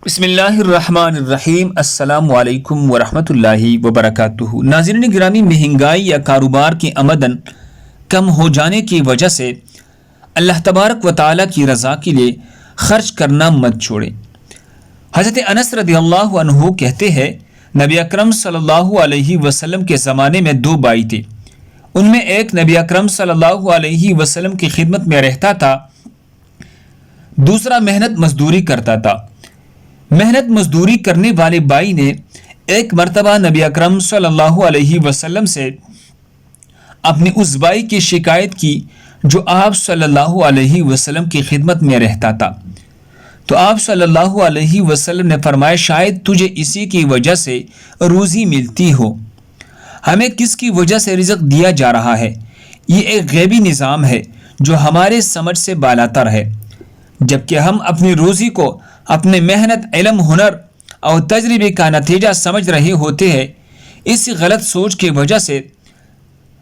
بسم اللہ الرحمن الرحیم۔ السلام علیکم ورحمۃ اللہ وبرکاتہ۔ ناظرین گرامی، مہنگائی یا کاروبار کے آمدن کم ہو جانے کی وجہ سے اللہ تبارک و تعالیٰ کی رضا کے لیے خرچ کرنا مت چھوڑیں۔ حضرت انس رضی اللہ عنہ کہتے ہیں، نبی اکرم صلی اللہ علیہ وسلم کے زمانے میں دو بھائی تھے۔ ان میں ایک نبی اکرم صلی اللہ علیہ وسلم کی خدمت میں رہتا تھا، دوسرا محنت مزدوری کرتا تھا۔ محنت مزدوری کرنے والے بھائی نے ایک مرتبہ نبی اکرم صلی اللہ علیہ وسلم سے اپنے اس بھائی کی شکایت کی جو آپ صلی اللہ علیہ وسلم کی خدمت میں رہتا تھا، تو آپ صلی اللہ علیہ وسلم نے فرمایا، شاید تجھے اسی کی وجہ سے روزی ملتی ہو۔ ہمیں کس کی وجہ سے رزق دیا جا رہا ہے؟ یہ ایک غیبی نظام ہے جو ہمارے سمجھ سے بالاتر ہے، جبکہ ہم اپنی روزی کو اپنے محنت، علم، ہنر اور تجربے کا نتیجہ سمجھ رہے ہوتے ہیں۔ اس غلط سوچ کی وجہ سے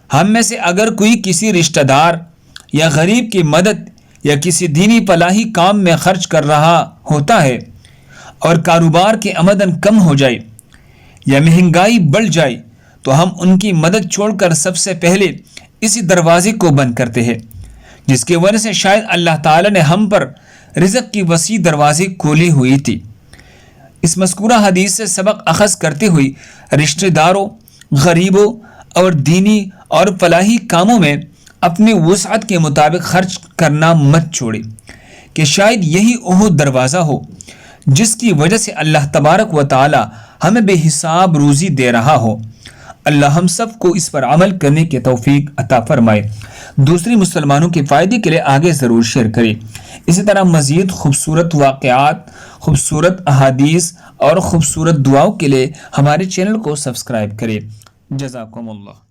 ہم میں سے اگر کوئی کسی رشتہ دار یا غریب کی مدد یا کسی دینی فلاحی کام میں خرچ کر رہا ہوتا ہے اور کاروبار کے آمدن کم ہو جائے یا مہنگائی بڑھ جائے تو ہم ان کی مدد چھوڑ کر سب سے پہلے اسی دروازے کو بند کرتے ہیں، جس کی وجہ سے شاید اللہ تعالی نے ہم پر رزق کی وسیع دروازے کھولی ہوئی تھی۔ اس مذکورہ حدیث سے سبق اخذ کرتے ہوئے رشتہ داروں، غریبوں اور دینی اور فلاحی کاموں میں اپنی وسعت کے مطابق خرچ کرنا مت چھوڑے کہ شاید یہی وہ دروازہ ہو جس کی وجہ سے اللہ تبارک و تعالی ہمیں بے حساب روزی دے رہا ہو۔ اللہ ہم سب کو اس پر عمل کرنے کی توفیق عطا فرمائے۔ دوسری مسلمانوں کے فائدے کے لیے آگے ضرور شیئر کریں۔ اسی طرح مزید خوبصورت واقعات، خوبصورت احادیث اور خوبصورت دعاؤں کے لیے ہمارے چینل کو سبسکرائب کریں۔ جزاکم اللہ۔